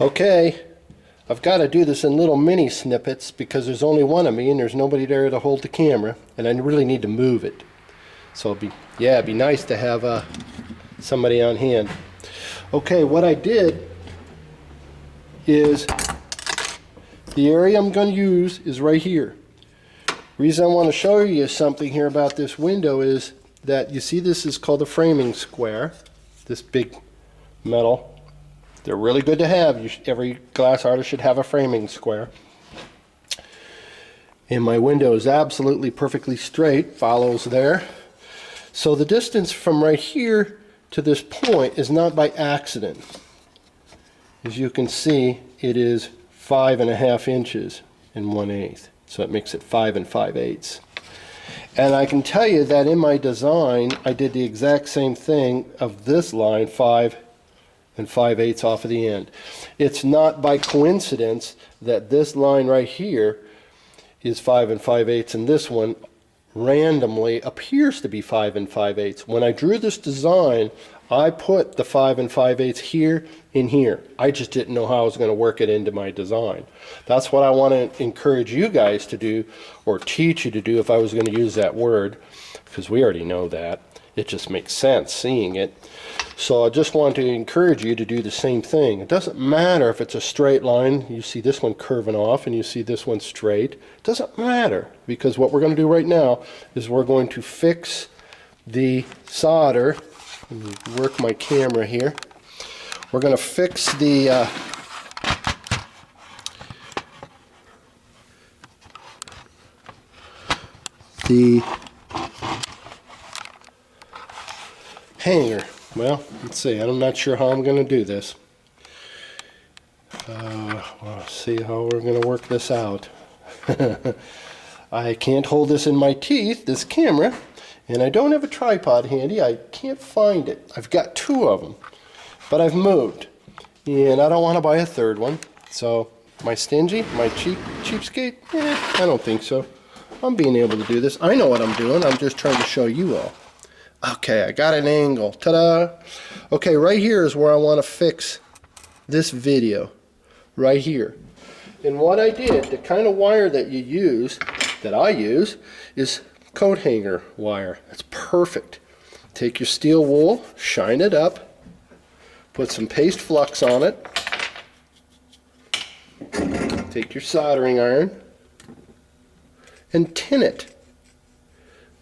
Okay, I've got to do this in little mini snippets because there's only one of me and there's nobody there to hold the camera, and I really need to move it. So it'd be nice to have somebody on hand. Okay, what I did is the area I'm going to use is right here. Reason I want to show you something here about this window is that you see this is called a framing square, this big metal. They're really good to have. Every glass artist should have a framing square. And my window is absolutely perfectly straight, follows there. So the distance from right here to this point is not by accident. As you can see, it is 5.5 inches and 1/8. So it makes it 5 5/8. And I can tell you that in my design, I did the exact same thing of this line, 5 5/8 off of the end. It's not by coincidence that this line right here is 5 5/8 and this one randomly appears to be 5 5/8. When I drew this design, I put the 5 5/8 here and here. I just didn't know how I was going to work it into my design. That's what I want to encourage you guys to do, or teach you to do if I was going to use that word, because we already know that. It just makes sense seeing it. So I just want to encourage you to do the same thing. It doesn't matter if it's a straight line. You see this one curving off and you see this one straight. It doesn't matter, because what we're going to do right now is we're going to fix the solder. Let me work my camera here. We're going to fix the hanger. Well, let's see. I'm not sure how I'm going to do this. We'll see how we're going to work this out. I can't hold this in my teeth, this camera, and I don't have a tripod handy. I can't find it. I've got 2 of them, but I've moved, and I don't want to buy a 3rd one. So, am I stingy? Am I cheapskate? I don't think so. I'm being able to do this. I know what I'm doing. I'm just trying to show you all. Okay, I got an angle. Ta-da! Okay, right here is where I want to fix this video. Right here. And what I did, the kind of wire that you use, that I use, is coat hanger wire. That's perfect. Take your steel wool, shine it up, put some paste flux on it, take your soldering iron, and tin it.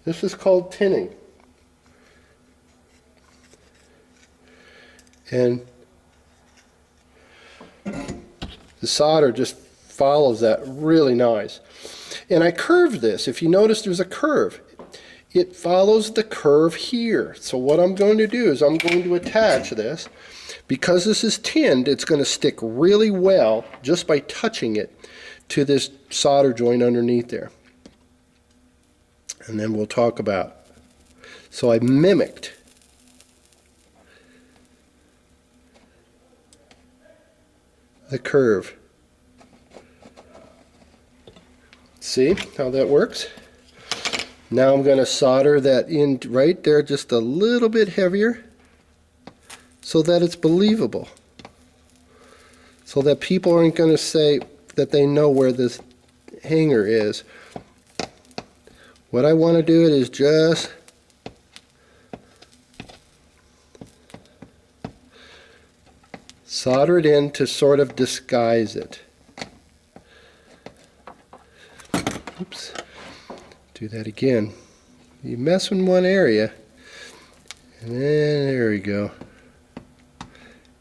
This is called tinning. And the solder just follows that really nice. And I curved this. If you notice, there's a curve. It follows the curve here. So what I'm going to do is I'm going to attach this. Because this is tinned, it's going to stick really well just by touching it to this solder joint underneath there. And then we'll talk about. So I mimicked the curve. See how that works? Now I'm going to solder that in right there just a little bit heavier so that it's believable. So that people aren't going to say that they know where this hanger is. What I want to do is just solder it in to sort of disguise it. Oops. Do that again. You mess in one area, and then there we go.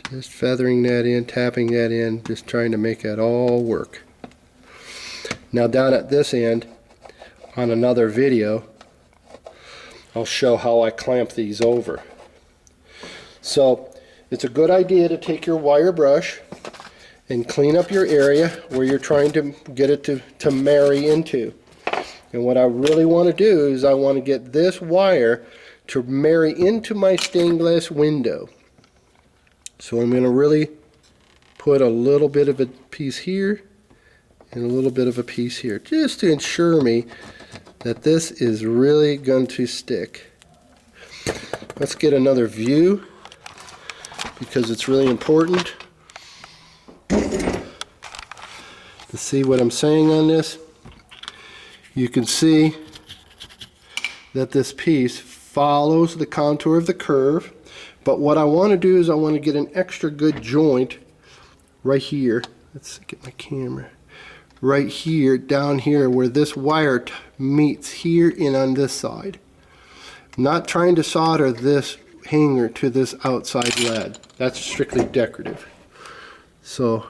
Just feathering that in, tapping that in, just trying to make that all work. Now down at this end, on another video, I'll show how I clamp these over. So it's a good idea to take your wire brush and clean up your area where you're trying to get it to marry into. And what I really want to do is I want to get this wire to marry into my stained glass window. So I'm going to really put a little bit of a piece here and a little bit of a piece here, just to ensure me that this is really going to stick. Let's get another view, because it's really important. to see what I'm saying on this. You can see that this piece follows the contour of the curve, but what I want to do is I want to get an extra good joint right here. Let's get my camera. Right here, down here, where this wire meets here and on this side. I'm not trying to solder this hanger to this outside lead. That's strictly decorative. So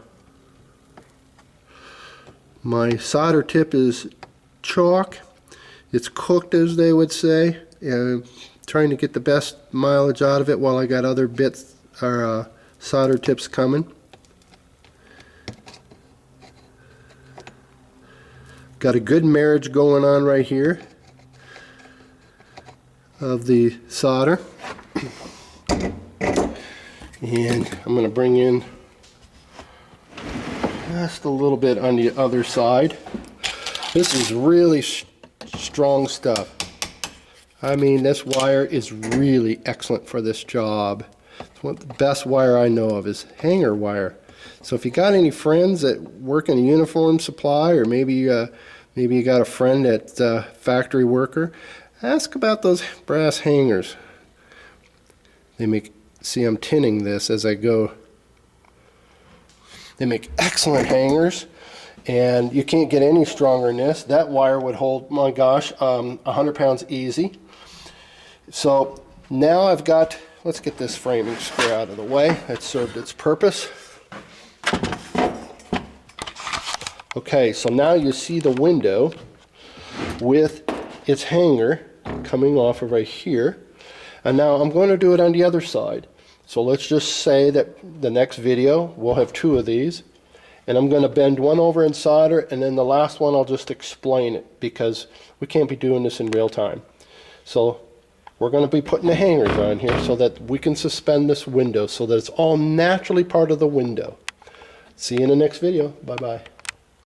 my solder tip is chalk. It's cooked, as they would say, and trying to get the best mileage out of it while I got other bits or solder tips coming. Got a good marriage going on right here of the solder. And I'm going to bring in just a little bit on the other side. This is really strong stuff. I mean, this wire is really excellent for this job. It's one of the best wire I know of is hanger wire. So if you got any friends that work in a uniform supply, or maybe you got a friend that's a factory worker, ask about those brass hangers. They make, see, I'm tinning this as I go. They make excellent hangers, and you can't get any stronger than this. That wire would hold, my gosh, 100 pounds easy. So now I've got, let's get this framing square out of the way. That served its purpose. Okay, so now you see the window with its hanger coming off of right here. And now I'm going to do it on the other side. So let's just say that the next video we'll have 2 of these. And I'm going to bend one over and solder, and then the last one I'll just explain it, because we can't be doing this in real time. So we're going to be putting the hangers on here so that we can suspend this window so that it's all naturally part of the window. See you in the next video. Bye-bye.